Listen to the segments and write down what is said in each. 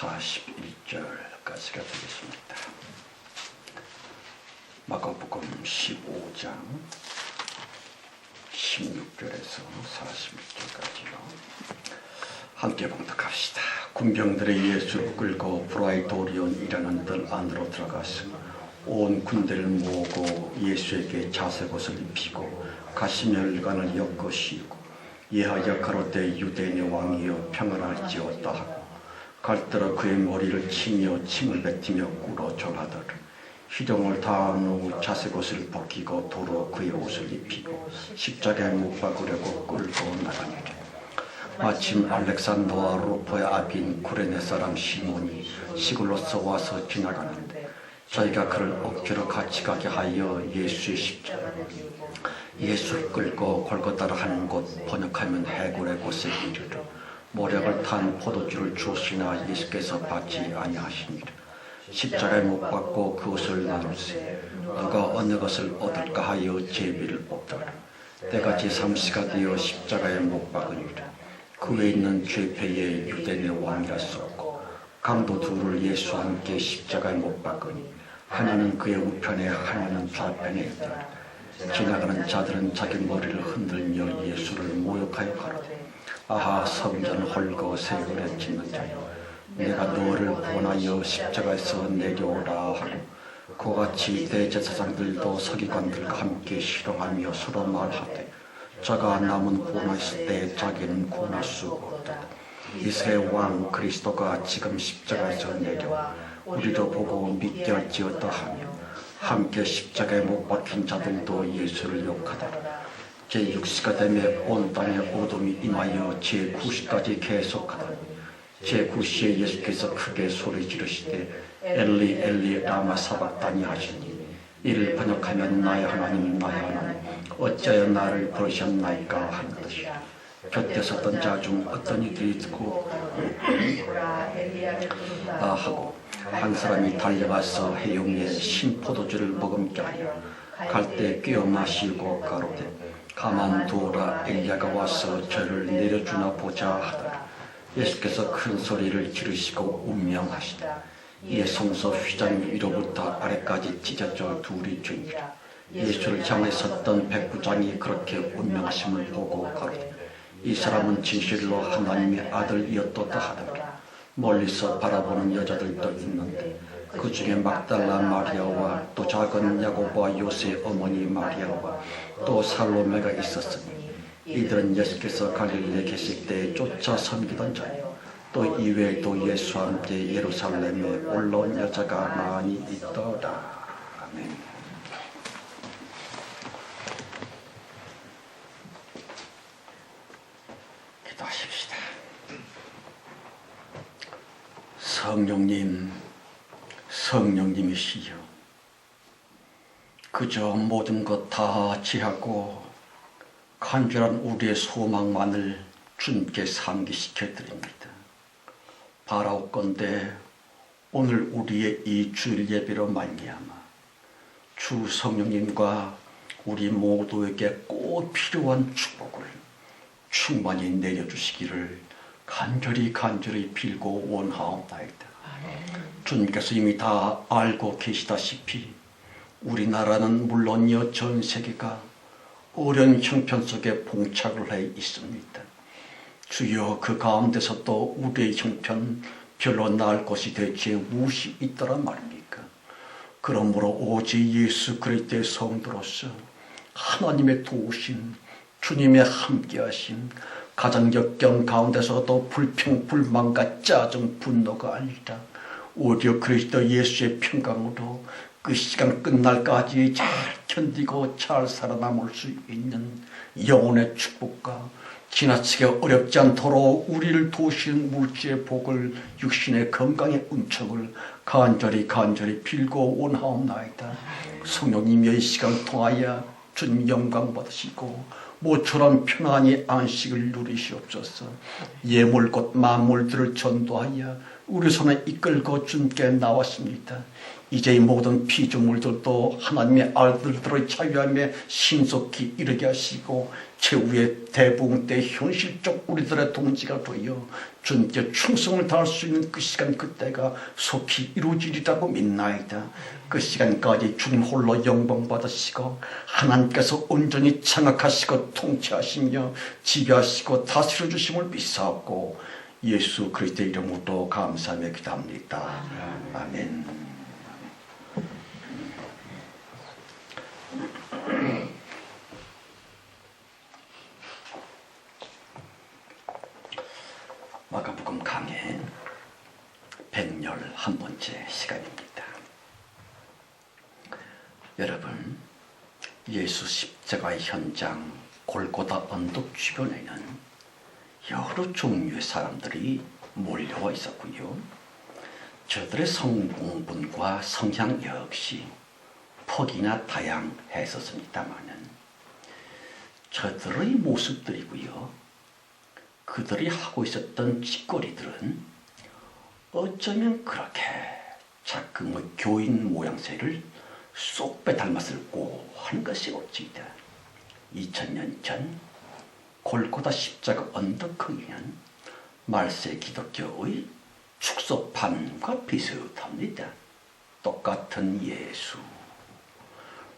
41절까지가 되겠습니다. 마가복음 15장 16절에서 41절까지요. 함께 봉독합시다. 군병들이 예수를 끌고 브라이도리온이라는 들 안으로 들어가서 온 군대를 모으고 예수에게 자색옷을 입히고 가시멸관을 엮어 씌우고 예하여 가로되 유대인의 왕이여 평안할지어다 하고 갈대로 그의 머리를 치며 침을 뱉으며 꿇어 절하더라. 희롱을 다한 후 자색옷을 벗기고 도로 그의 옷을 입히고 십자가에 못 박으려고 끌고 나가니라. 마침 알렉산더와 루포의 아비인 구레네 사람 시몬이 시골로서 와서 지나가는데 저희가 그를 억지로 같이 가게 하여 예수를 끌고 골고다라 하는 곳, 번역하면 해골의 곳에 이르러 모략을 탄 포도주를 주시나 예수께서 받지 아니하시니라. 십자가에 못 박고 그것을 나눌세 누가 어느 것을 얻을까 하여 제비를 뽑더라. 때가 제3시가 되어 십자가에 못 박으니라. 그 외에 있는 죄패의 유대인의 왕이라 썼고 강도 둘을 예수와 함께 십자가에 못 박으니 하나는 그의 우편에 하나는 좌편에 있더라. 지나가는 자들은 자기 머리를 흔들며 예수를 모욕하여 가로되 아하 성전 헐거 세월에 짓는 자여 내가 너를 원하여 십자가에서 내려오라 하고 그같이 대제사장들도 서기관들과 함께 실험하며 서로 말하되 저가 남은 구원하실 때 자기는 구원할 수 없다. 이스라엘 왕 그리스도가 지금 십자가에서 내려 우리도 보고 믿게 할지어다 하며 함께 십자가에 못 박힌 자들도 예수를 욕하더라. 제6시가 되매 온 땅에 어둠이 임하여 제9시까지 계속하더니 제9시에 예수께서 크게 소리 지르시되 엘리 엘리 라마 사박다니 하시니 이를 번역하면 나의 하나님 나의 하나님 어찌하여 나를 버리셨나이까 하는 것이라. 곁에 섰던 자 중 어떤 이들이 듣고 하고 한 사람이 달려가서 해용에 신포도주를 머금게 하여 갈대 꿰어 마시고 가로되 가만두어라 엘리야가 와서 저를 내려주나 보자 하더라. 예수께서 큰 소리를 지르시고 운명하시다. 이에 성소 휘장 위로부터 아래까지 찢어져 둘이 죽니라. 예수를 향해 섰던 백부장이 그렇게 운명하심을 보고 가로되 이 사람은 진실로 하나님의 아들이었도다 하더라. 멀리서 바라보는 여자들도 있는데 그 중에 막달라 마리아와 또 작은 야고보와 요새 어머니 마리아와 또 살로메가 있었으니 이들은 예수께서 갈릴리에 계실 때 쫓아 섬기던 자요. 또 이외에도 예수와 함께 예루살렘에 올라온 여자가 많이 있더라. 아멘. 기도하십시다. 성령님이시여, 그저 모든 것 다 지하고 간절한 우리의 소망만을 주님께 상기시켜 드립니다. 바라옵건대 오늘 우리의 이 주일 예배로 말미암아 주 성령님과 우리 모두에게 꼭 필요한 축복을 충만히 내려주시기를 간절히 빌고 원하옵나이다. 주님께서 이미 다 알고 계시다시피 우리나라는 물론이요 전 세계가 어려운 형편 속에 봉착을 해 있습니다. 주여 그 가운데서 또 우리의 형편 별로 나을 것이 대체 무엇이 있더라 말입니까? 그러므로 오직 예수 그리스도의 성도로서 하나님의 도우심, 주님의 함께하심, 가정 역경 가운데서도 불평, 불만과 짜증, 분노가 아니라 오히려 그리스도 예수의 평강으로 그 시간 끝날까지 잘 견디고 잘 살아남을 수 있는 영혼의 축복과 지나치게 어렵지 않도록 우리를 도우시는 물질의 복을, 육신의 건강의 은총을 간절히 빌고 원하옵나이다. 성령님의 이 시간을 통하여 주님 영광 받으시고 모처럼 편안히 안식을 누리시옵소서. 예물 곧 만물들을 전도하여 우리 손에 이끌고 주님께 나왔습니다. 이제 이 모든 피조물들도 하나님의 아들들의 자유함에 신속히 이르게 하시고 최후의 대부흥 때 현실적 우리들의 동지가 되어 주님께 충성을 다할 수 있는 그 시간 그때가 속히 이루어지리라고 믿나이다. 그 시간까지 주님 홀로 영광 받으시고 하나님께서 온전히 장악하시고 통치하시며 지배하시고 다스려 주심을 믿사옵고 예수 그리스도의 이름으로 감사하며 기도합니다. 아멘. 마가복음 강해 111번째 시간입니다. 여러분, 예수 십자가의 현장 골고다 언덕 주변에는 여러 종류의 사람들이 몰려와 있었고요. 저들의 성공분과 성향 역시 폭이나 다양했었습니다마는 저들의 모습들이고요. 그들이 하고 있었던 짓거리들은 어쩌면 그렇게 작금의 교인 모양새를 쏙 빼닮았을 고 하는 것이 없지다. 2000년 전 골고다 십자가 언덕 거기는 말세 기독교의 축소판과 비슷합니다. 똑같은 예수,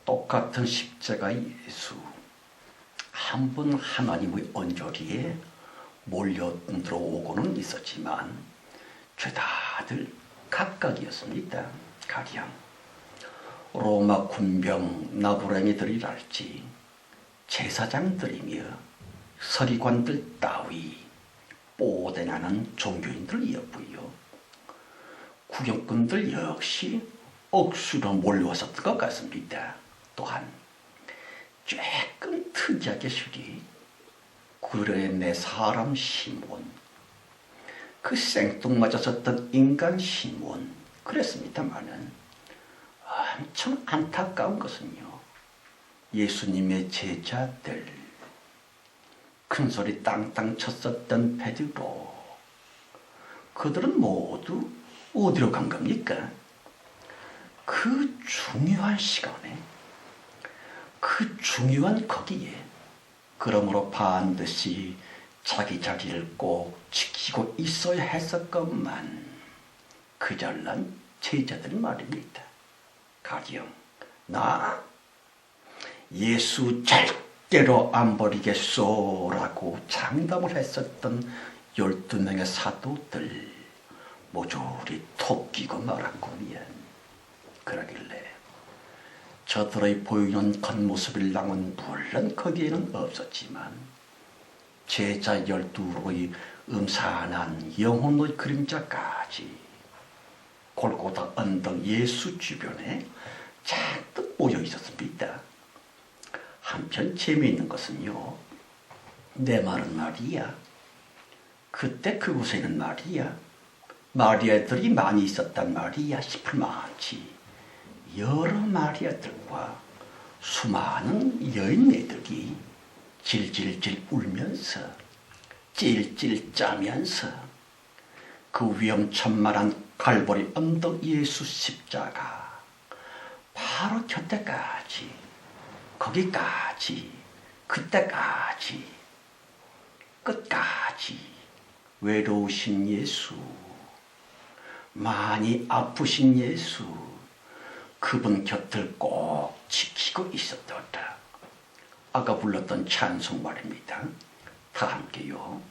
똑같은 십자가 예수, 한 분 하나님의 언저리에 몰려들어오고는 있었지만 죄다들 각각이었습니다. 가령 로마 군병 나부랭이들이랄지 제사장들이며 서기관들 따위 뽀대나는 종교인들이었고요. 구경꾼들 역시 억수로 몰려왔었던 것 같습니다. 또한 조금 특이하게 실이 구레네 사람 시몬, 그 생뚱맞았었던 인간 시몬 그랬습니다마는 엄청 안타까운 것은요, 예수님의 제자들, 큰소리 땅땅 쳤었던 베드로, 그들은 모두 어디로 간 겁니까? 그 중요한 시간에, 그 중요한 거기에 그러므로 반드시 자기 자리를 꼭 지키고 있어야 했었건만 그잘난 제자들 말입니다. 가령 나 예수 절대로 안 버리겠소라고 장담을 했었던 12명의 사도들 모조리 톡 끼고 말았구면. 그러길래 저들의 보이는 겉모습일랑은 물론 거기에는 없었지만 제자 12의 음산한 영혼의 그림자까지 골고다 언덕 예수 주변에 잔뜩 모여 있었습니다. 한편 재미있는 것은요, 내 말은 말이야, 그때 그곳에는 말이야, 마리아들이 많이 있었단 말이야 싶을 만치 여러 마리아들과 수많은 여인네들이 질질질 울면서 찔찔 짜면서 그 위험천만한 갈보리 언덕 예수 십자가 바로 곁에까지, 거기까지, 그때까지, 끝까지 외로우신 예수, 많이 아프신 예수, 그분 곁을 꼭 지키고 있었다. 아까 불렀던 찬송 말입니다. 다 함께요.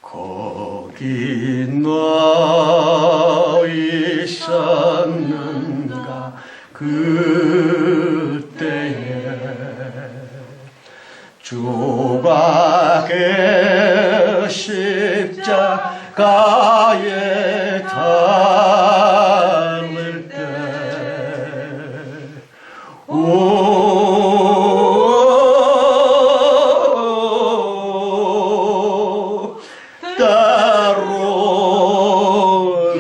거기 나 있었는가 그때에 조각의 십자가에 달릴 때 따로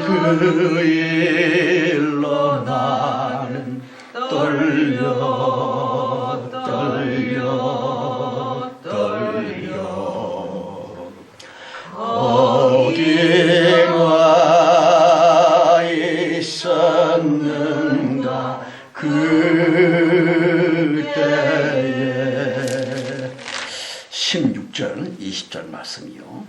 그 일로 나는 떨려 어디와 20절 말씀이요.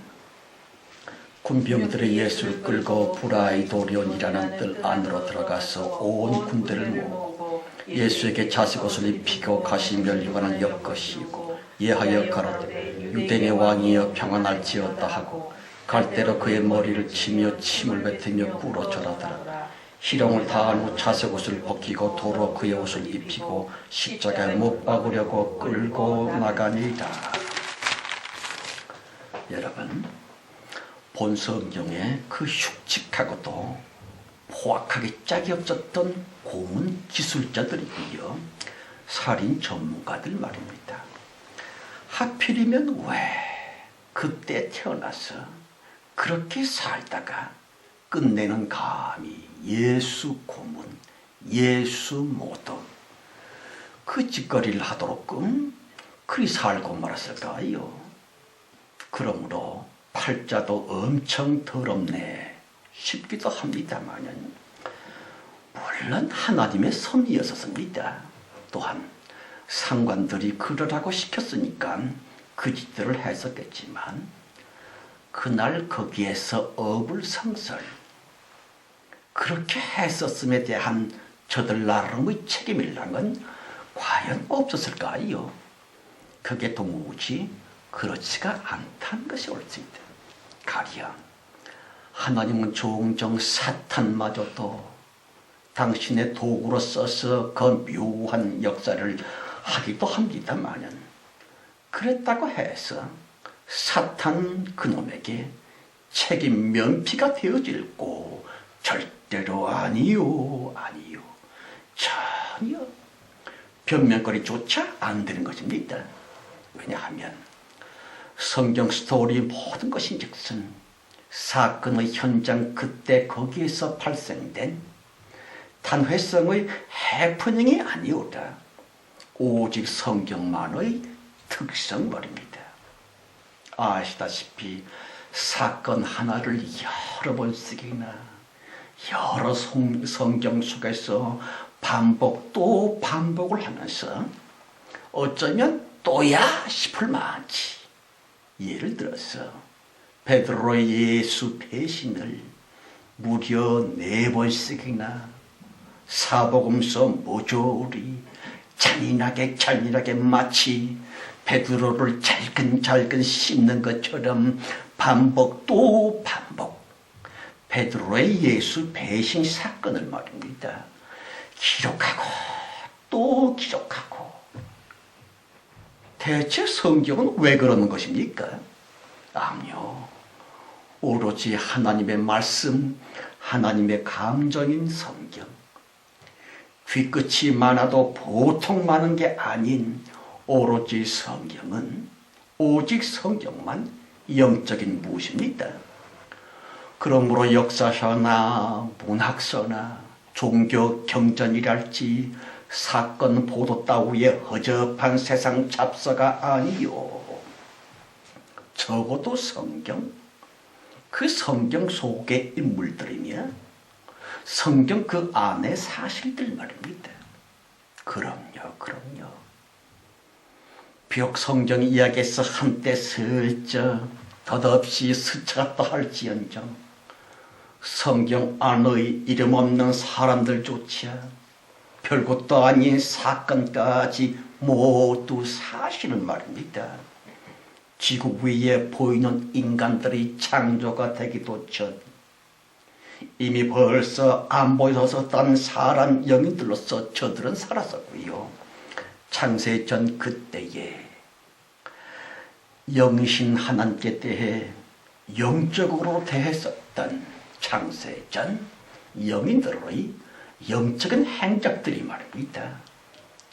군병들이 예수를 끌고 브라이도리온이라는 뜰 안으로 들어가서 온 군대를 모으고 예수에게 자식옷을 입히고 가시면류관을 엮으시고 예하여 가로되 유대인의 왕이여 평안할지어다 하고 갈대로 그의 머리를 치며 침을 뱉으며 꿇어 절하더라. 희롱을 다한 후 자색옷을 벗기고 도로 그의 옷을 입히고 십자가에 못 박으려고 끌고 나가니라. 여러분, 본 성경에 그 흉측하고도 포악하게 짝이 없었던 고문 기술자들이고요, 살인 전문가들 말입니다. 하필이면 왜 그때 태어나서 그렇게 살다가 끝내는 감히 예수 고문, 예수 모독, 그 짓거리를 하도록끔 그리 살고 말았을까요? 그러므로 팔자도 엄청 더럽네 싶기도 합니다만은, 물론 하나님의 섭리였었습니다. 또한 상관들이 그러라고 시켰으니까 그 짓들을 했었겠지만, 그날 거기에서 어불성설, 그렇게 했었음에 대한 저들 나름의 책임이라는 건 과연 없었을까요? 그게 도무지 그렇지가 않다는 것이 올 수 있다. 가령 하나님은 종종 사탄마저도 당신의 도구로 써서 그 묘한 역사를 하기도 합니다만은, 그랬다고 해서 사탄 그놈에게 책임 면피가 되어질고 절대로 아니요, 아니요, 전혀 변명거리조차 안 되는 것입니다. 왜냐하면 성경 스토리 모든 것인즉슨 사건의 현장 그때 거기에서 발생된 단회성의 해프닝이 아니오라. 오직 성경만의 특성 말입니다. 아시다시피 사건 하나를 여러 번씩이나 여러 성경 속에서 반복 또 반복을 하면서 어쩌면 또야 싶을 만치, 예를 들어서 베드로의 예수 배신을 무려 4번씩이나 사복음서 모조리 잔인하게 마치 베드로를 잘근잘근 씹는 것처럼 반복 또 반복, 베드로의 예수 배신 사건을 말입니다. 기록하고 또 기록하고. 대체 성경은 왜 그러는 것입니까? 아니요, 오로지 하나님의 말씀, 하나님의 감정인 성경, 뒤끝이 많아도 보통 많은 게 아닌 오로지 성경은, 오직 성경만 영적인 무엇입니다. 그러므로 역사서나 문학서나 종교 경전이랄지 사건 보도 따위의 허접한 세상 잡서가 아니요, 적어도 성경, 그 성경 속의 인물들이며 성경 그 안의 사실들 말입니다. 그럼요. 비록 성경 이야기에서 한때 슬쩍 덧없이 스쳐갔다 할지언정 성경 안의 이름 없는 사람들조차 별것도 아닌 사건까지 모두 사실은 말입니다. 지구 위에 보이는 인간들이 창조가 되기도 전 이미 벌써 안 보여졌던 사람 영인들로서 저들은 살았었고요. 창세전 그때에 영신 하나님께 대해 영적으로 대했었던 창세전 영인들의 영적인 행적들이 말입니다.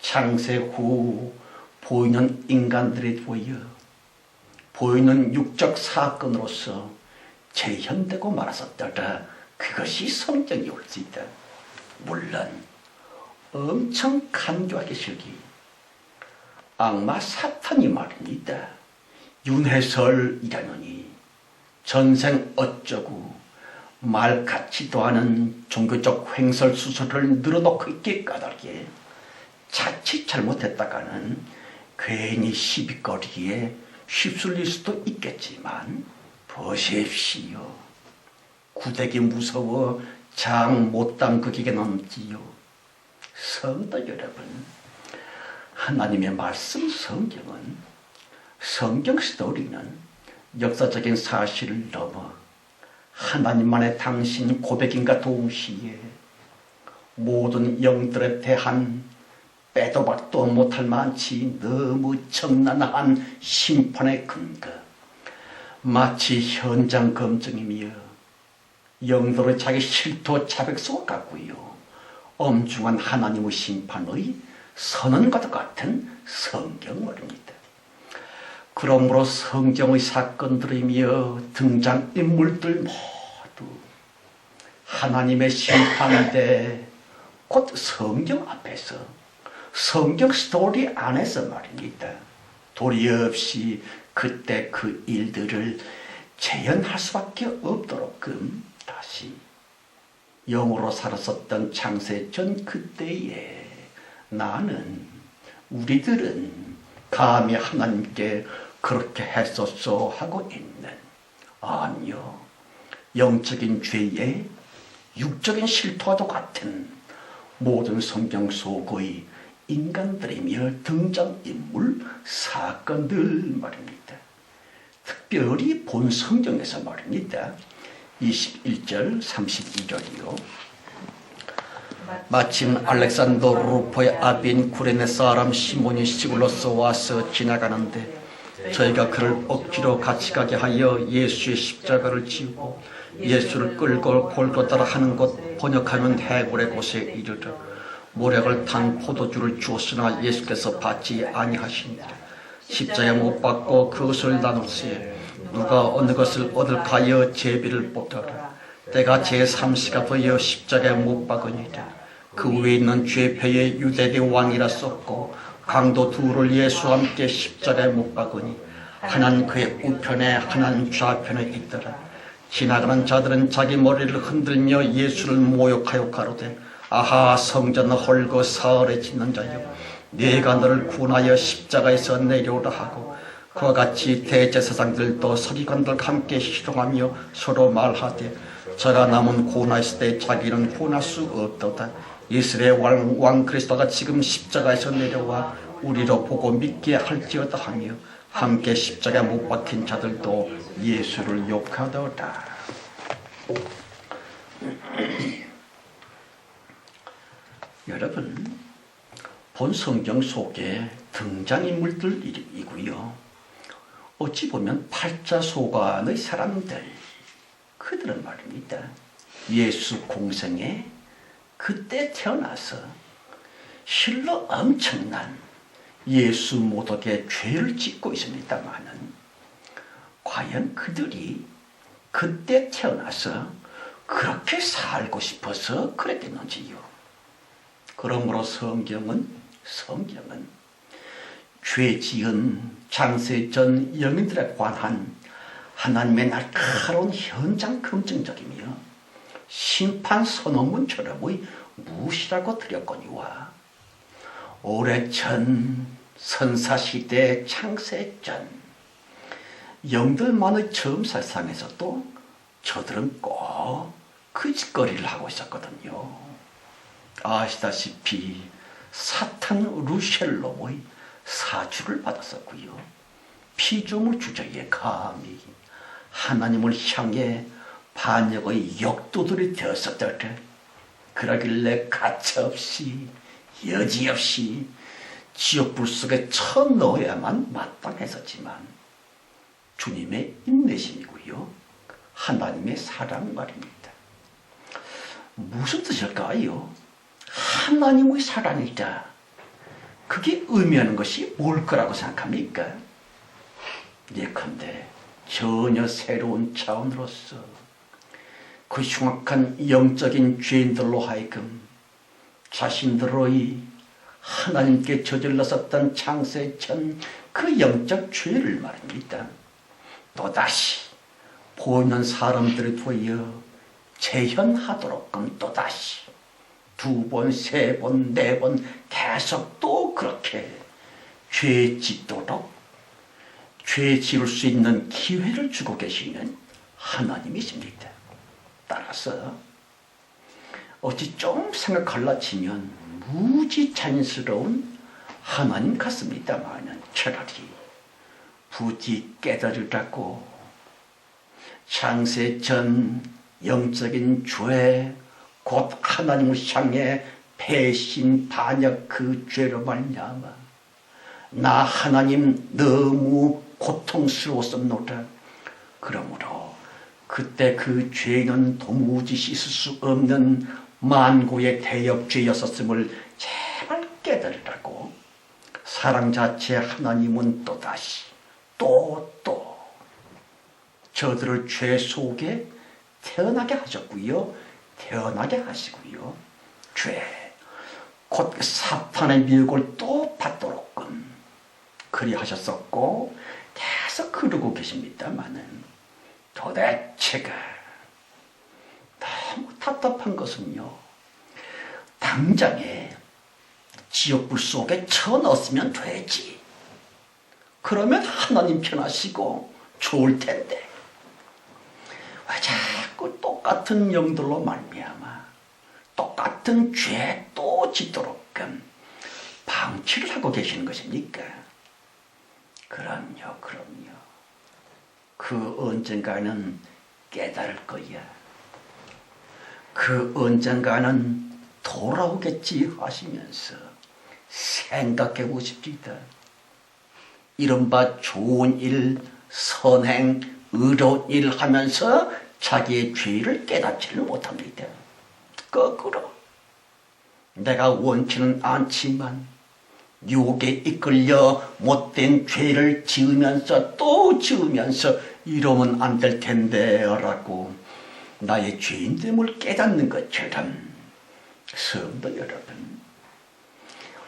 창세 후 보이는 인간들에 보여 보이는 육적 사건으로서 재현되고 말았었더라. 그것이 성경이 올 수 있다. 물론 엄청 간교하게 실기 악마 사탄이 말입니다. 윤회설이라느니 전생 어쩌고 말 같지도 않은 종교적 횡설수설을 늘어놓고 있게 까닭에 자칫 잘못했다가는 괜히 시비거리에 휩쓸릴 수도 있겠지만 보십시오. 구dek이 무서워 장 못 담그기가 넘지요. 성도 여러분, 하나님의 말씀 성경은, 성경 스토리는 역사적인 사실을 넘어 하나님만의 당신 고백인가 동시에 모든 영들에 대한 빼도 박도 못할 만치 너무 정난한 심판의 근거, 마치 현장 검증이며 영들의 자기 실토 자백서 같고요, 엄중한 하나님의 심판의 선언과도 같은 성경 말입니다. 그러므로 성경의 사건들이며 등장인물들 모두 하나님의 심판대 곧 성경 앞에서, 성경 스토리 안에서 말입니다, 도리 없이 그때 그 일들을 재현할 수밖에 없도록끔 다시 영으로 살았었던 창세전 그때에 나는, 우리들은 감히 하나님께 그렇게 했었어 하고 있는, 아니요, 영적인 죄에 육적인 실토와도 같은 모든 성경 속의 인간들이며 등장인물 사건들 말입니다. 특별히 본 성경에서 말입니다. 21절 32절이요. 마침 알렉산더 루포의 아비인 구레네 사람 시몬이 시골로서 와서 지나가는데 저희가 그를 억지로 같이 가게 하여 예수의 십자가를 지우고 예수를 끌고 골고다라 하는 곳, 번역하면 해골의 곳에 이르러 모략을 탄 포도주를 주었으나 예수께서 받지 아니하시니라. 십자가에 못 박고 그것을 나눌세 누가 어느 것을 얻을까 하여 제비를 뽑더라. 때가 제3시가 되어 십자가에 못 박으니라. 그 위에 있는 죄패의 유대대 왕이라 썼고 강도 둘을 예수와 함께 십자가에 못 박으니 하나는 그의 우편에 하나는 좌편에 있더라. 지나가는 자들은 자기 머리를 흔들며 예수를 모욕하여 가로되 아하 성전을 헐고 사흘에 짓는 자여, 네가 너를 구원하여 십자가에서 내려오라 하고, 그와 같이 대제사장들도 서기관들과 함께 희롱하며 서로 말하되 저가 남은 구원하였을 때 자기는 구원할 수 없도다. 이스라엘 왕 그리스도가 지금 십자가에서 내려와 우리로 보고 믿게 할지어다 하며 함께 십자가에 못 박힌 자들도 예수를 욕하더라. 여러분, 본 성경 속에 등장인물들이고요, 어찌 보면 팔자소관의 사람들, 그들은 말입니다, 예수 공생에 그때 태어나서 실로 엄청난 예수 모독의 죄를 짓고 있습니다마는 과연 그들이 그때 태어나서 그렇게 살고 싶어서 그랬겠는지요. 그러므로 성경은 죄 지은 창세전 영인들에 관한 하나님의 날카로운 현장 검증적이며 심판 선언문처럼의 무시라고 드렸거니와 오래전 선사시대 창세전 영들만의 처음 세상에서도 저들은 꼭 그 짓거리를 하고 있었거든요. 아시다시피 사탄 루셀롬의 사주를 받았었고요, 피조물 주제에 감히 하나님을 향해 반역의 역도들이 되었었더래. 그러길래 가차없이 여지없이 지옥불 속에 쳐넣어야만 마땅했었지만 주님의 인내심이고요, 하나님의 사랑 말입니다. 무슨 뜻일까요? 하나님의 사랑이다. 그게 의미하는 것이 뭘 거라고 생각합니까? 예컨대 전혀 새로운 차원으로서 그 흉악한 영적인 죄인들로 하여금 자신들의 하나님께 저질렀었던 창세전 그 영적 죄를 말입니다, 또다시 보이는 사람들을 보여 재현하도록끔 또다시 두 번, 세 번, 네 번 계속 또 그렇게 죄 짓도록 죄 지을 수 있는 기회를 주고 계시는 하나님이십니다. 따라서 어찌 좀 생각할라 치면 무지 잔인스러운 하나님 같습니다만 차라리 부디 깨달으라고 창세 전 영적인 죄 곧 하나님을 향해 배신 반역 그 죄로 말미암아 나 하나님 너무 고통스러웠었노라. 그러므로 그때 그 죄는 도무지 씻을 수 없는 만고의 대역죄였었음을 제발 깨달으라고 사랑 자체 하나님은 또다시 또 저들을 죄 속에 태어나게 하셨고요. 태어나게 하시고요. 죄, 곧 사탄의 미혹을 또 받도록끔 그리하셨었고 계속 그러고 계십니다마는 도대체가 너무 답답한 것은요. 당장에 지옥불 속에 쳐넣었으면 되지. 그러면 하나님 편하시고 좋을 텐데 왜 자꾸 똑같은 영들로 말미암아 똑같은 죄 또 짓도록끔 방치를 하고 계시는 것입니까? 그럼요. 그 언젠가는 깨달을 거야. 그 언젠가는 돌아오겠지 하시면서 생각해 보십시다. 이른바 좋은 일, 선행, 의로운 일 하면서 자기의 죄를 깨닫지를 못합니다. 거꾸로 내가 원치는 않지만 유혹에 이끌려 못된 죄를 지으면서 또 지으면서 이러면 안 될 텐데 라고 나의 죄인됨을 깨닫는 것처럼 성도 여러분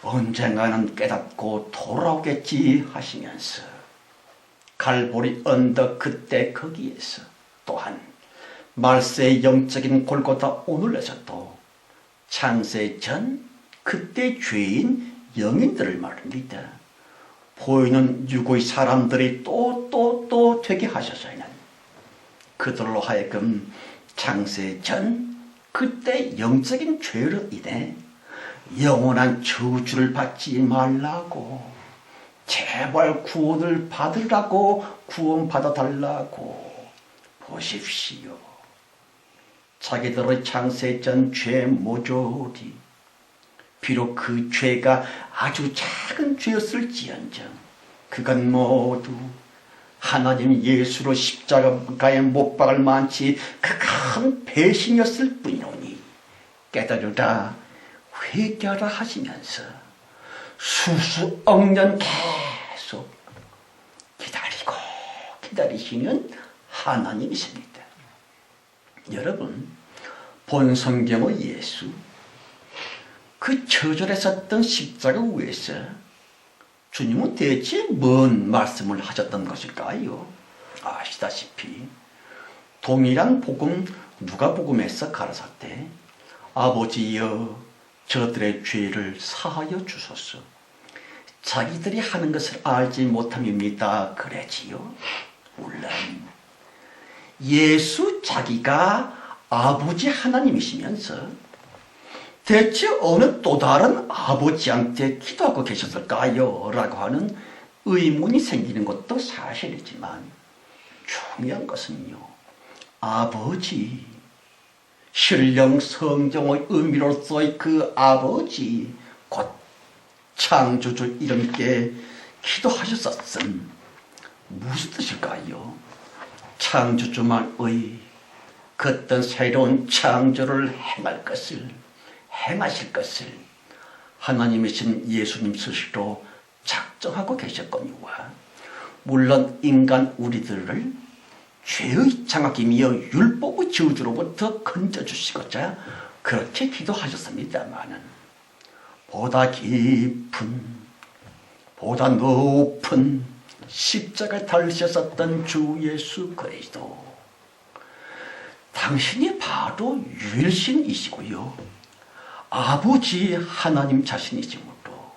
언젠가는 깨닫고 돌아오겠지 하시면서 갈보리 언덕 그때 거기에서 또한 말세의 영적인 골고다 오늘에서도 창세 전 그때 죄인 영인들을 말합니다. 보이는 유고의 사람들이 또 되게 하셔서는 그들로 하여금 창세 전 그때 영적인 죄로 인해 영원한 저주를 받지 말라고 제발 구원을 받으라고 구원받아 달라고 보십시오. 자기들의 창세 전 죄 모조리 비록 그 죄가 아주 작은 죄였을지언정 그건 모두 하나님 예수로 십자가에 못 박을 만치 그 큰 배신이었을 뿐이오니 깨달으라 회개하라 하시면서 수수억 년 계속 기다리시는 하나님이십니다. 여러분 본 성경의 예수 그 저절에 섰던 십자가 위에서 주님은 대체 뭔 말씀을 하셨던 것일까요? 아시다시피 동일한 복음 누가복음에서 가라사대 아버지여 저들의 죄를 사하여 주소서 자기들이 하는 것을 알지 못함입니다 그랬지요. 물론 예수 자기가 아버지 하나님이시면서 대체 어느 또 다른 아버지한테 기도하고 계셨을까요? 라고 하는 의문이 생기는 것도 사실이지만 중요한 것은요. 아버지, 신령 성경의 의미로서의 그 아버지 곧 창조주 이름께 기도하셨었음 무슨 뜻일까요? 창조주만의 그 어떤 새로운 창조를 행하실 것을 하나님이신 예수님 스스로 작정하고 계셨거니와 물론 인간 우리들을 죄의 장악이며 율법의 저주로부터 건져주시고자 그렇게 기도하셨습니다마는 보다 깊은 보다 높은 십자가에 달리셨었던 주 예수 그리스도 당신이 바로 유일신이시고요 아버지 하나님 자신이시므로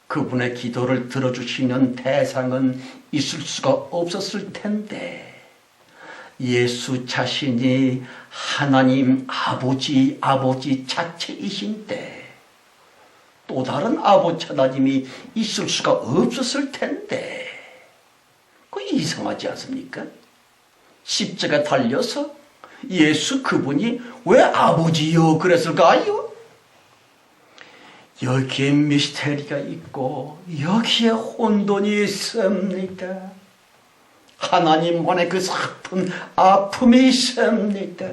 그분의 기도를 들어주시는 대상은 있을 수가 없었을 텐데 예수 자신이 하나님 아버지 자체이신데 또 다른 아버지 하나님이 있을 수가 없었을 텐데 그 이상하지 않습니까? 십자가 달려서 예수 그분이 왜 아버지요 그랬을까요? 여기에 미스테리가 있고 여기에 혼돈이 있습니다. 하나님만의 그 슬픈 아픔이 있습니다.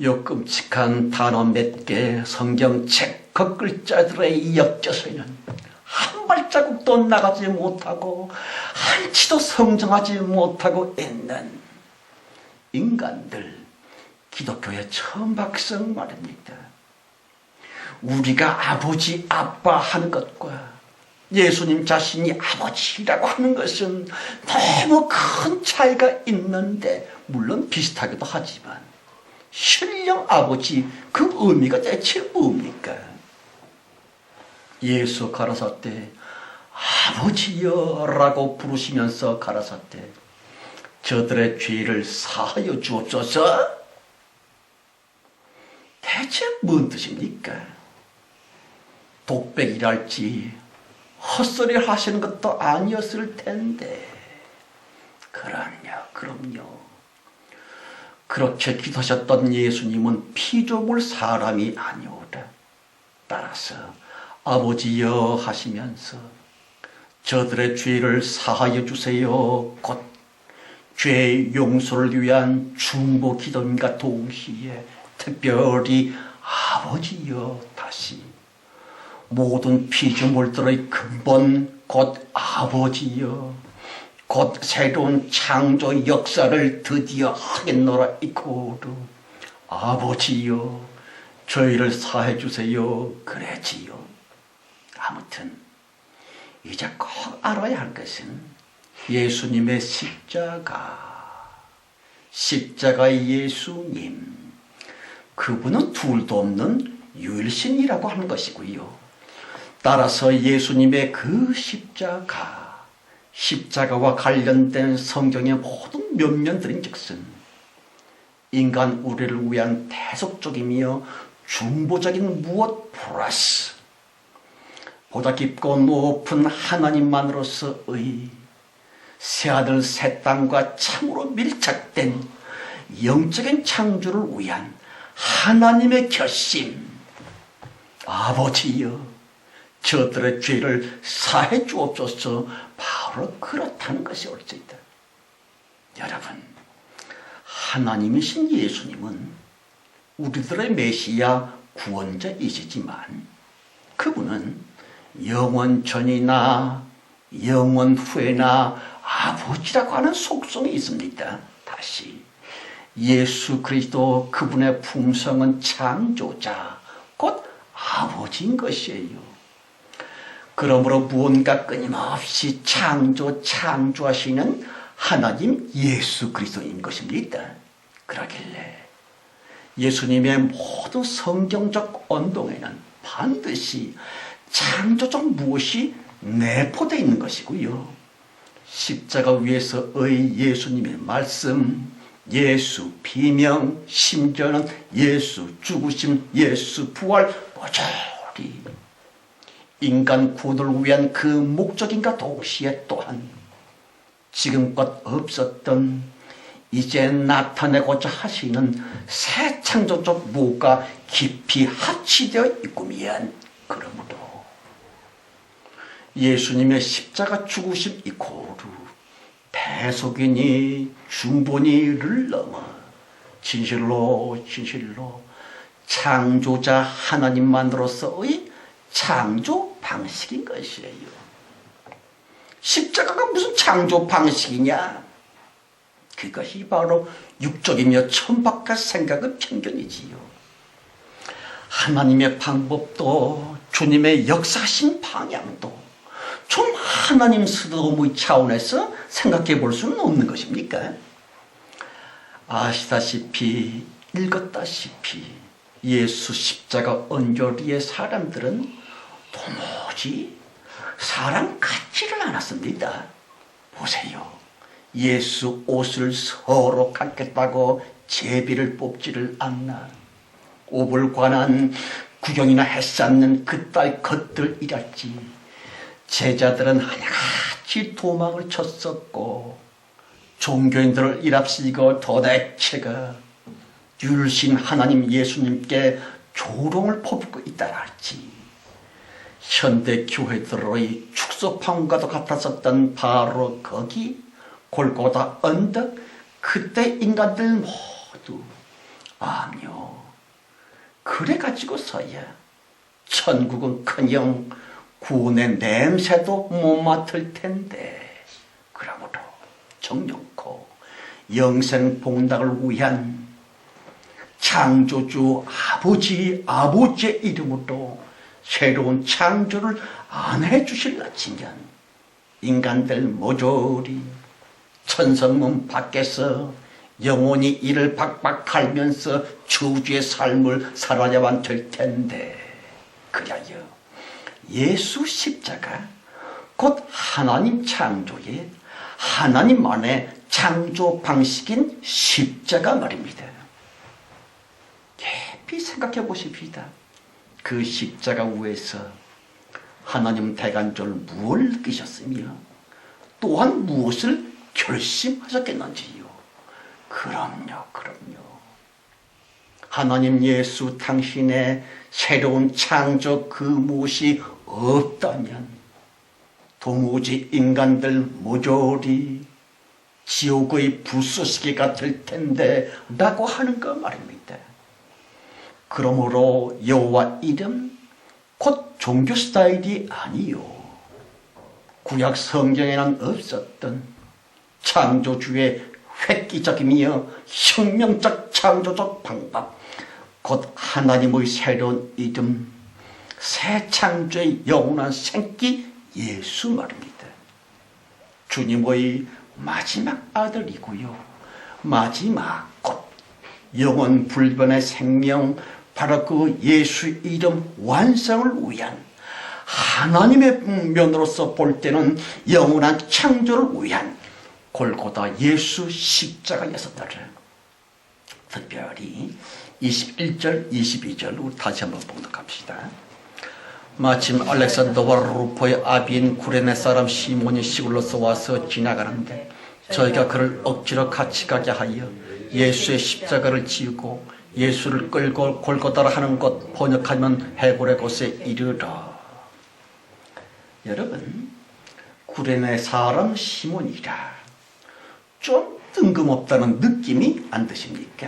요 끔찍한 단어 몇 개 성경책 겉글자들에 엮여서는 한 발자국도 나가지 못하고 한치도 성장하지 못하고 있는 인간들, 기독교의 천박성 말입니다. 우리가 아버지, 아빠 하는 것과 예수님 자신이 아버지라고 하는 것은 너무 큰 차이가 있는데 물론 비슷하기도 하지만 신령 아버지 그 의미가 대체 뭡니까? 예수 가라사대 아버지여 라고 부르시면서 가라사대 저들의 죄를 사하여 주옵소서. 대체 뭔 뜻입니까? 독백이랄지 헛소리 하시는 것도 아니었을 텐데 그럼요. 그렇게 기도하셨던 예수님은 피조물 사람이 아니오라. 따라서 아버지여 하시면서 저들의 죄를 사하여 주세요. 곧 죄 용서를 위한 중보 기도님과 동시에 특별히 아버지여 다시 모든 피조물들의 근본 곧 아버지여 곧 새로운 창조 역사를 드디어 하겠노라 이코르 아버지여 저희를 사해 주세요 그래지요. 아무튼 이제 꼭 알아야 할 것은 예수님의 십자가의 예수님 그분은 둘도 없는 유일신이라고 하는 것이고요. 따라서 예수님의 그 십자가와 관련된 성경의 모든 면면들인 즉슨 인간 우리를 위한 대속적이며 중보적인 무엇 플러스 보다 깊고 높은 하나님만으로서의 새하늘 새 땅과 참으로 밀착된 영적인 창조를 위한 하나님의 결심 아버지여 저들의 죄를 사해 주옵소서. 바로 그렇다는 것이 올 수 있다. 여러분 하나님이신 예수님은 우리들의 메시아 구원자이시지만 그분은 영원 전이나 영원 후에나 아버지라고 하는 속성이 있습니다. 다시 예수 그리스도 그분의 품성은 창조자 곧 아버지인 것이에요. 그러므로 무언가 끊임없이 창조하시는 하나님 예수 그리스도인 것입니다. 그러길래 예수님의 모든 성경적 언동에는 반드시 창조적 무엇이 내포되어 있는 것이고요. 십자가 위에서의 예수님의 말씀, 예수 비명, 심지어는 예수 죽으심, 예수 부활 모조리 인간 구원을 위한 그 목적인가 동시에 또한 지금껏 없었던 이제 나타내고자 하시는 새 창조적 무엇과 깊이 합치되어 있구면 그러므로 예수님의 십자가 죽으심 이코르 대속이니 중보니를 넘어 진실로 창조자 하나님만으로서의 창조 방식인 것이에요. 십자가가 무슨 창조 방식이냐? 그것이 바로 육적이며 천박한 생각의 편견이지요. 하나님의 방법도 주님의 역사하신 방향도 좀 하나님스러움의 차원에서 생각해 볼 수는 없는 것입니까? 아시다시피 읽었다시피 예수 십자가 언저리의 사람들은 도무지 사람 같지를 않았습니다. 보세요. 예수 옷을 서로 갖겠다고 제비를 뽑지를 않나. 옷을 관한 구경이나 했었는 그딸 것들이랄지 제자들은 하나같이 도망을 쳤었고 종교인들을 일합시고 도대체가 율신 하나님 예수님께 조롱을 퍼붓고 있다 할지 현대 교회들의 축소판과도 같았었던 바로 거기 골고다 언덕 그때 인간들 모두 아니요 그래가지고서야 천국은커녕 구원의 냄새도 못 맡을 텐데 그러므로 정놓고 영생 복락을 위한 창조주 아버지의 이름으로 새로운 창조를 안 해주실라치면 인간들 모조리 천성문 밖에서 영원히 이를 박박 갈면서 주주의 삶을 살아야만 될 텐데 그리하여 예수 십자가 곧 하나님 창조의 하나님만의 창조 방식인 십자가 말입니다. 깊이 생각해 보십시다. 그 십자가 위에서 하나님 대간절 무엇을 느끼셨으며 또한 무엇을 결심하셨겠는지요. 그럼요. 하나님 예수 당신의 새로운 창조 그 무엇이 없다면 도무지 인간들 모조리 지옥의 불쏘시개가 될 텐데 라고 하는 거 말입니다. 그러므로 여호와 이름 곧 종교 스타일이 아니요 구약 성경에는 없었던 창조주의 획기적이며 혁명적 창조적 방법 곧 하나님의 새로운 이름 새 창조의 영원한 생기 예수 말입니다. 주님의 마지막 아들이고요 마지막 곧 영원 불변의 생명 바로 그 예수 이름 완성을 위한 하나님의 면으로서 볼 때는 영원한 창조를 위한 골고다 예수 십자가였었다를 특별히 21절 22절로 다시 한번 봉독합시다. 마침 알렉산더와 루포의 아비인 구레네 사람 시몬이 시골로서 와서 지나가는데 저희가 그를 억지로 같이 가게 하여 예수의 십자가를 지우고 예수를 끌고 골고다라 하는 곳 번역하면 해골의 곳에 이르러. 여러분 구레네 사람 시몬이라 좀 뜬금없다는 느낌이 안 드십니까?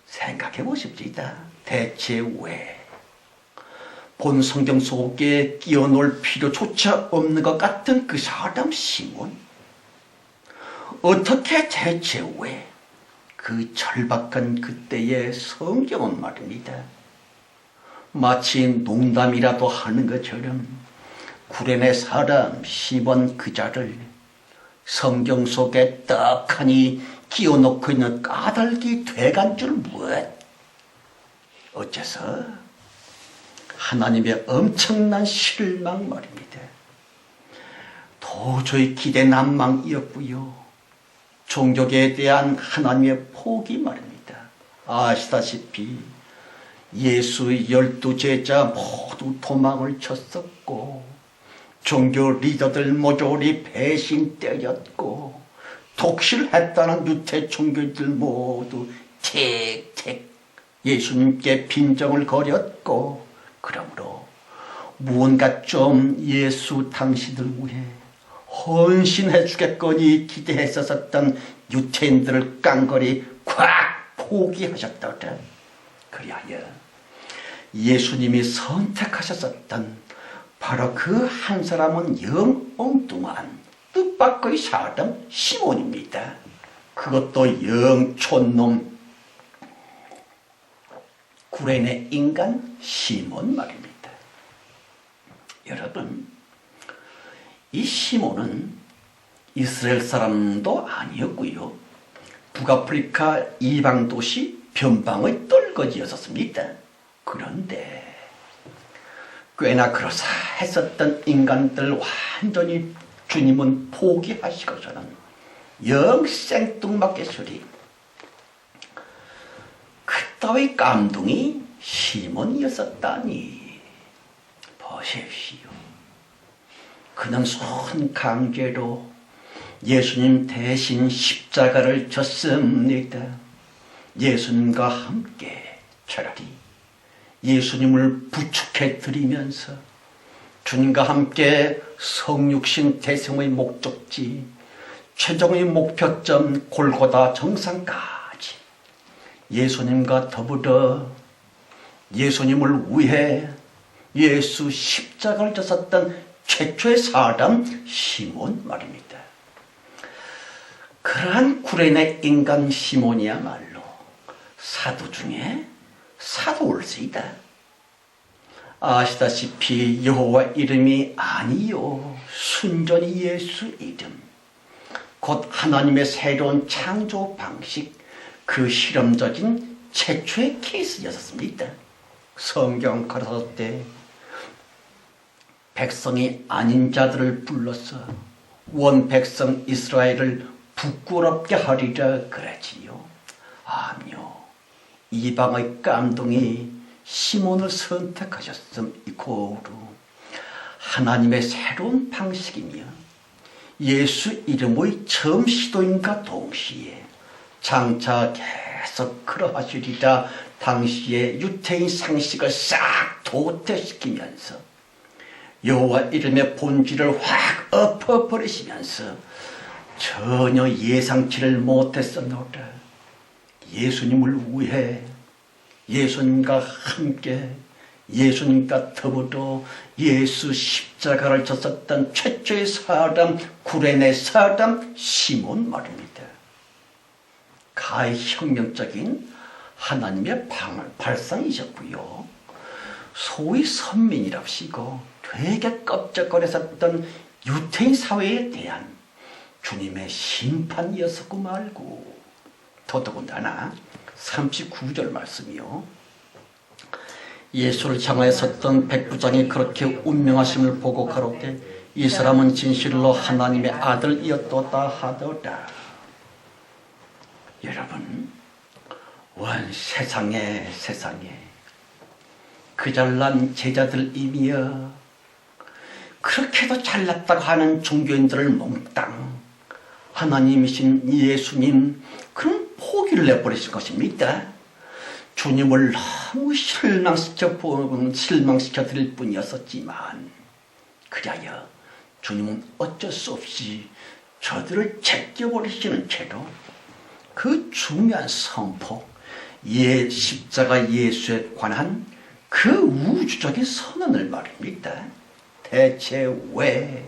생각해 보십시다. 대체 왜 본 성경 속에 끼워놓을 필요조차 없는 것 같은 그 사람 시몬 어떻게 대체 왜 그 절박한 그때의 성경은 말입니다. 마치 농담이라도 하는 것처럼 구레네 사람 시몬 그자를 성경 속에 떡하니 끼워놓고 있는 까닭이 돼간 줄 무엇? 어째서? 하나님의 엄청난 실망 말입니다. 도저히 기대 난망이었고요. 종교에 대한 하나님의 포기 말입니다. 아시다시피 예수의 12제자 모두 도망을 쳤었고 종교 리더들 모조리 배신되었고 독실했다는 유태 종교인들 모두 택택 예수님께 빈정을 거렸고 그러므로 무언가 좀 예수 당신들 위해 헌신해 주겠거니 기대했었던 유태인들을 깡거리 꽉 포기하셨다더라. 그리하여 예수님이 선택하셨었던 바로 그 한 사람은 영 엉뚱한 뜻밖의 사람 시몬입니다. 그것도 영 촌놈 구레네 인간 시몬 말입니다. 여러분 이 시몬은 이스라엘 사람도 아니었고요. 북아프리카 이방 도시 변방의 떨거지였었습니다. 그런데 꽤나 그러사 했었던 인간들 완전히 주님은 포기하시고서는 영 생뚱맞게 소리. 그따위 깜둥이 시몬이었었다니. 보십시오. 그는 손 강제로 예수님 대신 십자가를 졌습니다. 예수님과 함께 차라리 예수님을 부축해 드리면서 주님과 함께 성육신 대성의 목적지, 최종의 목표점 골고다 정상까지 예수님과 더불어 예수님을 위해 예수 십자가를 졌었던 최초의 사람 시몬 말입니다. 그러한 구레네 인간 시몬이야말로 사도 중에 사도올세이다. 아시다시피 여호와 이름이 아니요 순전히 예수 이름, 곧 하나님의 새로운 창조 방식, 그 실험적인 최초의 케이스였습니다. 성경 가라사 때 백성이 아닌 자들을 불러서 원 백성 이스라엘을 부끄럽게 하리라 그러지요. 아니요, 이방의 깜둥이 시몬을 선택하셨음 이코로 하나님의 새로운 방식이며 예수 이름의 처음 시도인과 동시에 장차 계속 그러하시리라 당시의 유태인 상식을 싹 도태시키면서 여호와 이름의 본질을 확 엎어버리시면서 전혀 예상치를 못했었노라. 예수님을 위해 예수님과 함께 예수님과 더불어 예수 십자가를 졌었던 최초의 사람, 구레네 사람 시몬 말입니다. 가히 혁명적인 하나님의 발상이셨고요. 소위 선민이랍시고 되게 껍적거렸었던 유태인 사회에 대한 주님의 심판이었었고 말고, 더더군다나 39절 말씀이요. 예수를 향하여 섰던 백부장이 그렇게 운명하심을 보고 가로되 이 사람은 진실로 하나님의 아들이었도다 하더라. 여러분, 원 세상에 그 잘난 제자들이며 그렇게도 잘났다고 하는 종교인들을 몽땅 하나님이신 예수님 그런 포기를 내버리신 것입니다. 주님을 너무 실망시켜 드릴 뿐이었었지만 그리하여 주님은 어쩔 수 없이 저들을 제껴버리시는 채로 그 중요한 선포, 십자가 예수에 관한 그 우주적인 선언을 말입니다. 대체 왜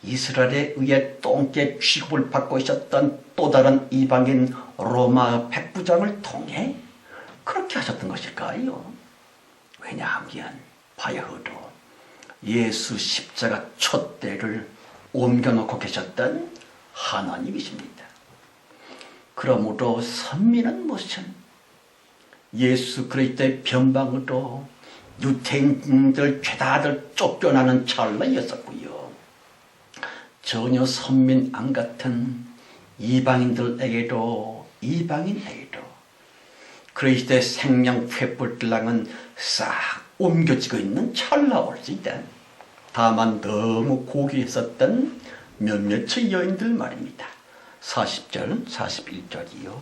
이스라엘에 의해 똥개 취급을 받고 있었던 또 다른 이방인 로마 백부장을 통해 그렇게 하셨던 것일까요? 왜냐하면 바야흐로 예수 십자가 촛대를 옮겨놓고 계셨던 하나님이십니다. 그러므로 선민은 무슨 예수 그리스도의 변방으로 유태인들 죄다들 쫓겨나는 찰나였었고요. 전혀 선민 안 같은 이방인에게도 그리스도의 생명 횃불들랑은 싹 옮겨지고 있는 찰나올지다. 다만 너무 고귀했었던 몇몇의 여인들 말입니다. 40절, 41절이요.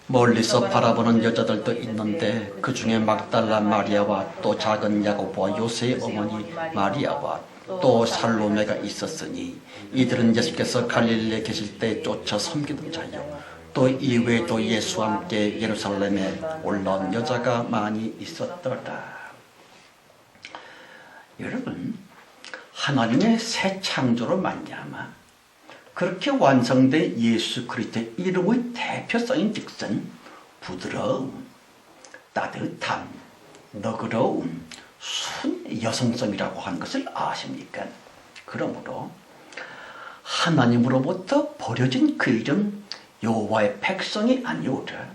멀리서 바라보는 여자들도 있는데 그 중에 막달라 마리아와 또 작은 야고보와 요새의 어머니 마리아와 또 살로메가 있었으니 이들은 예수께서 갈릴리에 계실 때 쫓아 섬기던 자요. 또 이외에도 예수와 함께 예루살렘에 올라온 여자가 많이 있었더라. 여러분, 하나님의 새 창조로 말미암아 그렇게 완성된 예수 그리스도의 이름의 대표성인 즉슨 부드러움, 따뜻함, 너그러움, 순 여성성이라고 하는 것을 아십니까? 그러므로 하나님으로부터 버려진 그 이름 여호와의 백성이 아니오라.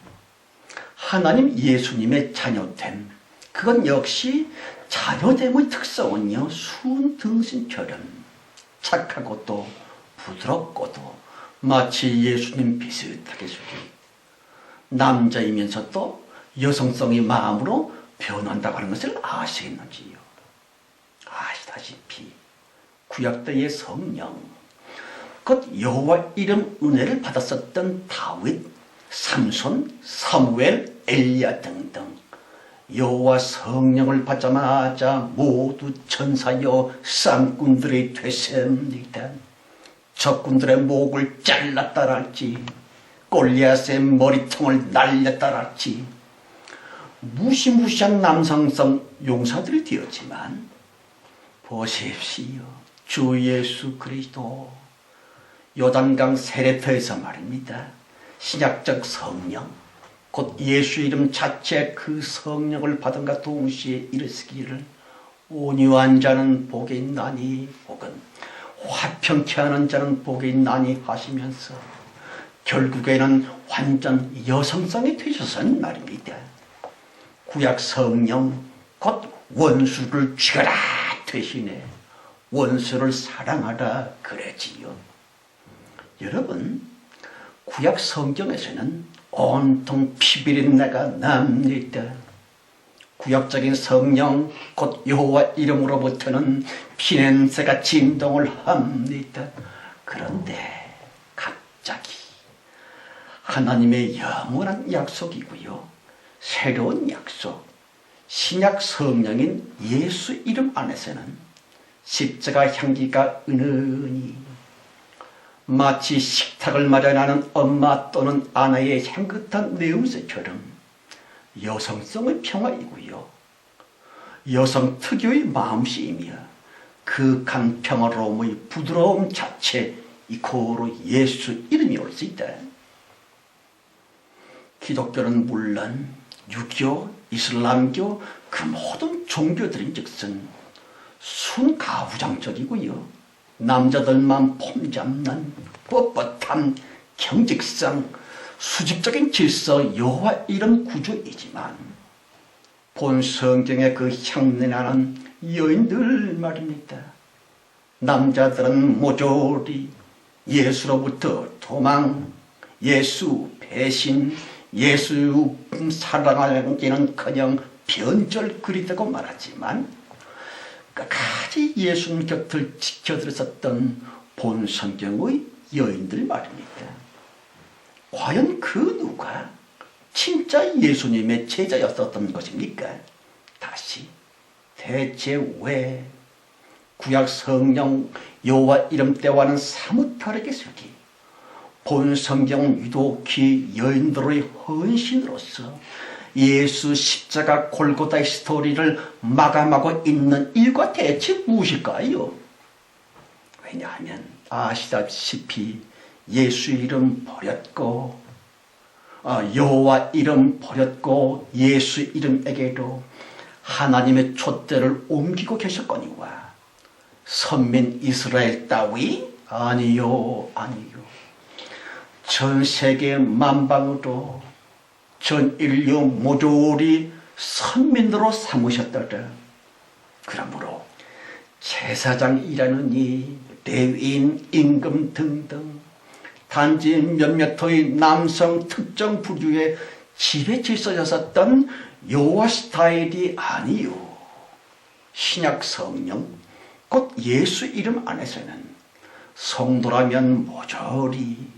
하나님 예수님의 자녀됨, 그건 역시 자녀됨의 특성은요, 순등신처럼 착하고 또 부드럽고도 마치 예수님 비슷하게 속이 남자이면서 또 여성성이 마음으로 변한다고 하는 것을 아시겠는지요? 아시다시피 구약 때의 성령, 곧 여호와 이름 은혜를 받았었던 다윗, 삼손, 사무엘, 엘리야 등등 여호와 성령을 받자마자 모두 전사여 쌍꾼들이 됐습니다. 적군들의 목을 잘랐다랄지 골리앗의 머리통을 날렸다랄지 무시무시한 남성성 용사들이 되었지만 보십시오. 주 예수 그리스도 요단강 세례터에서 말입니다. 신약적 성령, 곧 예수 이름 자체 그 성령을 받은가 동시에 이르시기를 온유한 자는 복이 있나니 혹은 화평케 하는 자는 복이 있나니 하시면서 결국에는 완전 여성성이 되셔서는 말입니다. 구약 성령, 곧 원수를 죽여라 대신에 원수를 사랑하라 그러지요. 여러분, 구약 성경에서는 온통 피비린내가 납니다. 구약적인 성령, 곧 여호와 이름으로부터는 피냄새가 진동을 합니다. 그런데 갑자기 하나님의 영원한 약속이고요, 새로운 약속, 신약 성령인 예수 이름 안에서는 십자가 향기가 은은히 마치 식탁을 마련하는 엄마 또는 아내의 향긋한 내음새처럼 여성성의 평화이고요, 여성 특유의 마음씨이며 극한 평화로움의 부드러움 자체, 이코로 예수 이름이 올 수 있다. 기독교는 물론 유교, 이슬람교 그 모든 종교들인즉슨 순가부장적이고요, 남자들만 폼잡는 뻣뻣한 경직성, 수직적인 질서 여호와 이름 구조이지만 본 성경의 그 향내나는 여인들 말입니다. 남자들은 모조리 예수로부터 도망, 예수 배신, 예수 사랑하기는커녕 변절그리다고 말하지만 끝까지 예수님 곁을 지켜들었었던 본 성경의 여인들 말입니다. 과연 그 누가 진짜 예수님의 제자였었던 것입니까? 다시, 대체 왜 구약 성령 여호와 이름 때와는 사뭇 다르게 속이 본 성경 유독히 여인들의 헌신으로서 예수 십자가 골고다의 스토리를 마감하고 있는 이유가 대체 무엇일까요? 왜냐하면 아시다시피 예수 이름 버렸고 여호와 이름 버렸고 예수 이름에게도 하나님의 촛대를 옮기고 계셨거니와 선민 이스라엘 따위 아니요 아니요, 전 세계 만방으로 전 인류 모조리 선민으로 삼으셨더라. 그러므로 제사장이라는 이 레위인, 임금 등등 단지 몇몇 호의 남성 특정 부류의 지배 질서였었던 여호와 스타일이 아니요, 신약 성령 곧 예수 이름 안에서는 성도라면 모조리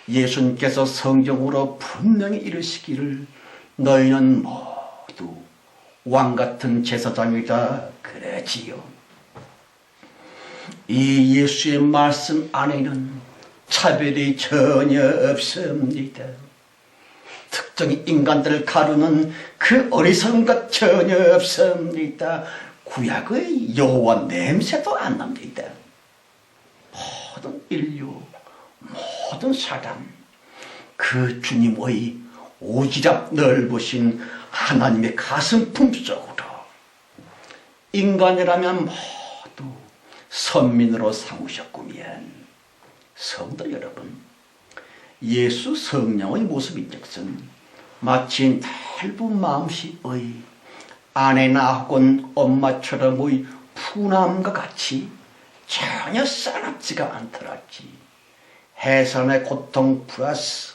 예수님께서 성경으로 분명히 이르시기를 너희는 모두 왕같은 제사장이다 그러지요. 이 예수의 말씀 안에는 차별이 전혀 없습니다. 특정 인간들을 가르는 그 어리석은 것 전혀 없습니다. 구약의 여호와 냄새도 안 납니다. 모든 인류, 모든 사람, 그 주님의 오지랖 넓으신 하나님의 가슴 품속으로 인간이라면 모두 선민으로 삼으셨구면, 성도 여러분, 예수 성령의 모습인즉슨 마치 넓은 마음씨의 아내나 혹은 엄마처럼의 푸남과 같이 전혀 싸납지가 않더랄지. 해산의 고통 플러스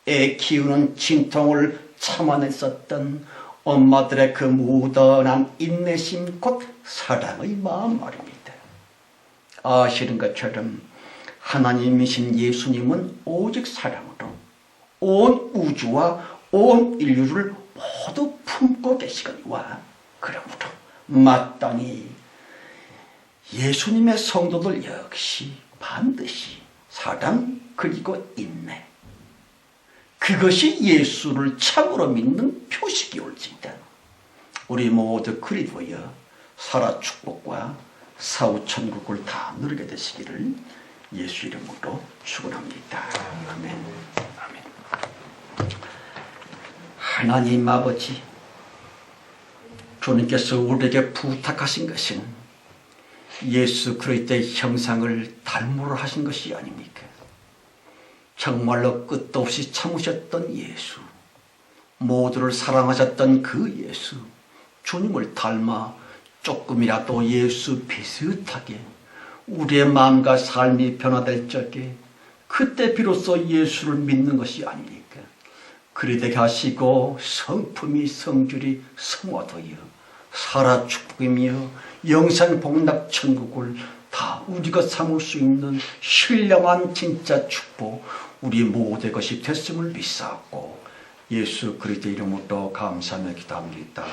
애 키우는 진통을 참아냈었던 엄마들의 그 무던한 인내심 곧 사랑의 마음 말입니다. 아시는 것처럼 하나님이신 예수님은 오직 사랑으로 온 우주와 온 인류를 모두 품고 계시거니와 그러므로 마땅히 예수님의 성도들 역시 반드시 사랑 그리고 인내, 그것이 예수를 참으로 믿는 표식이 올지이다. 우리 모두 그리도여 살아 축복과 사후 천국을 다 누리게 되시기를 예수 이름으로 축원합니다. 아멘. 아멘. 하나님 아버지, 주님께서 우리에게 부탁하신 것은 예수 그리스도의 형상을 닮으려 하신 것이 아닙니까? 정말로 끝도 없이 참으셨던 예수, 모두를 사랑하셨던 그 예수, 주님을 닮아 조금이라도 예수 비슷하게 우리의 마음과 삶이 변화될 적에 그때 비로소 예수를 믿는 것이 아닙니까? 그리되게 하시고 성품이 성질이 성화되어 살아 축복이며 영생 복락 천국을 다 우리가 삼을 수 있는 신령한 진짜 축복 우리 모두의 것이 됐음을 믿사옵고 예수 그리스도 이름으로 감사하며 기도합니다.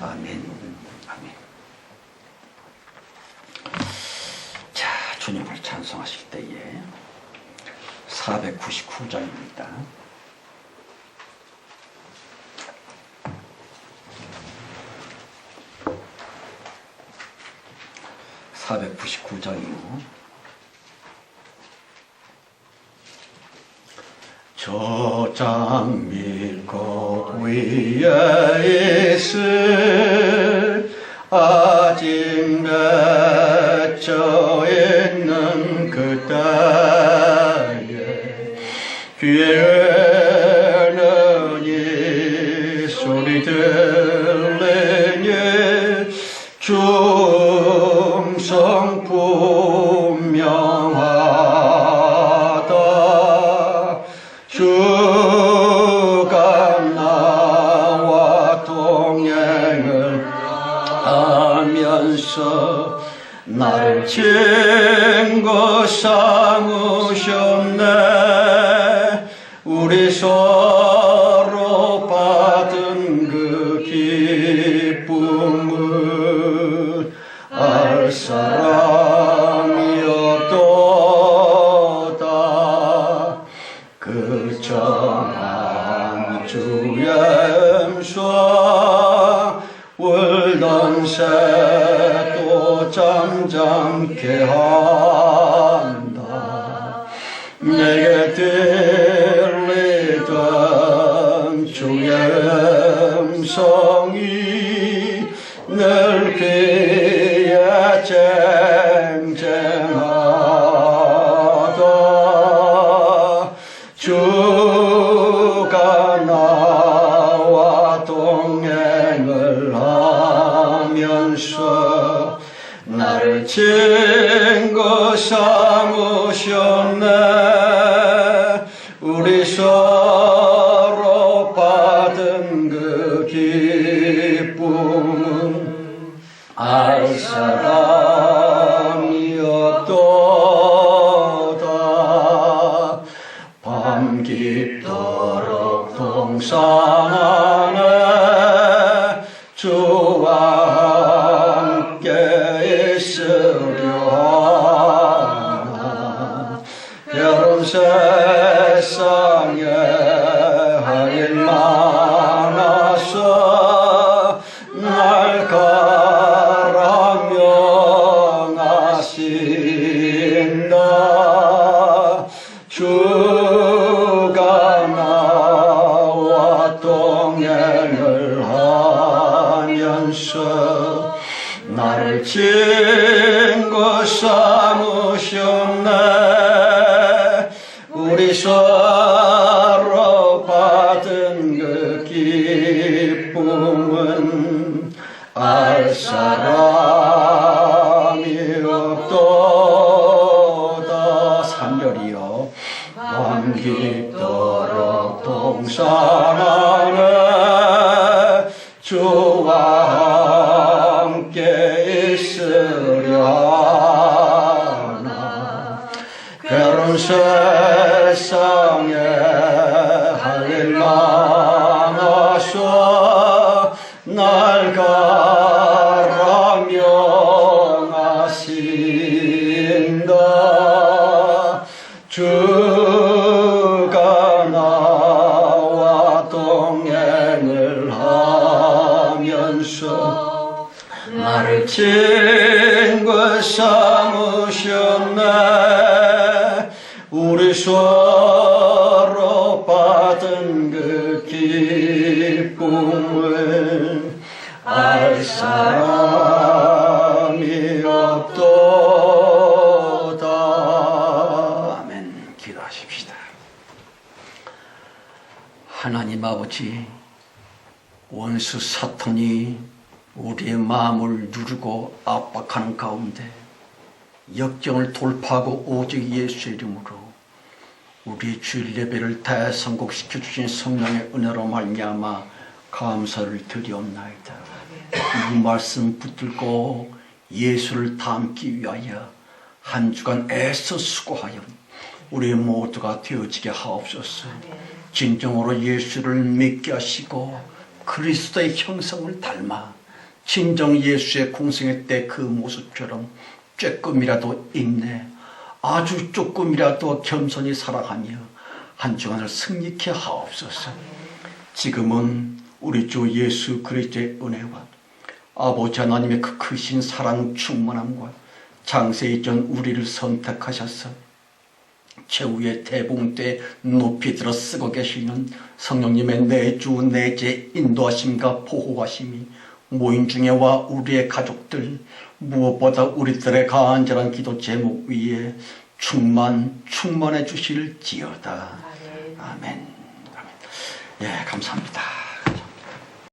아멘. 아멘. 자, 주님을 찬송하실 때에 499장입니다. 499장이요. 저장 밀꽃 위에 있을 아직 맺혀 있는 그때에 귀에는 이 소리 들리니 충성 분명하다. 주가 나와 동행을 하면서 나를 친구 삼으셨네. 우리 서로 받은 그 기쁨은 알 사람이 없도다. 그 정한 주의 음성 울던 새도 잠잠케 한다. 내게 들리던 주의 음성이 늘 귀에 쟁쟁하다. 주가 나와 동행을 하면서 나를 친구 삼으셨네. 우리 서로 받은 그 기쁨은 알 사람이 없도다. 밤 깊도록 동산 안에 주와 함께 있으려 하나. 여름 세상에 할 일 많아서 날 가라 명하신다. 주가 나와 동행을 하면서 나를 친구 삼으셨네. 우리 서로 받은 그 기쁨은 알 사람이 없도다. 3절이요. 밤깊도록 동산하네 주와 함께 있으려나. 괴로운 세상에 할 일 많아서 날 가라 명하신다. 주가 나와 동행을 하면서 나를 친구 삼으셨네. 우리 서로 받은 그 기쁨을 알 사람이 없도다. 아멘. 기도하십시다. 하나님 아버지, 원수 사탄이 우리의 마음을 누르고 압박하는 가운데 역경을 돌파하고 오직 예수의 이름으로 우리 주일 예배를 대성공시켜 주신 성령의 은혜로 말미암아 감사를 드리옵나이다. 이 말씀 붙들고 예수를 닮기 위하여 한 주간 애써 수고하여 우리 모두가 되어지게 하옵소서. 진정으로 예수를 믿게 하시고 그리스도의 형상을 닮아 진정 예수의 공생의 때 그 모습처럼 조금이라도 인내, 아주 조금이라도 겸손히 살아가며 한 주간을 승리케 하옵소서. 지금은 우리 주 예수 그리스도의 은혜와 아버지 하나님의 그 크신 사랑 충만함과 장세기 전 우리를 선택하셔서 최후의 대봉 때 높이 들어 쓰고 계시는 성령님의 내주 내재 인도하심과 보호하심이 모인 중에와 우리의 가족들, 무엇보다 우리들의 간절한 기도 제목 위에 충만해 주실지어다. 아멘. 아멘. 예, 감사합니다.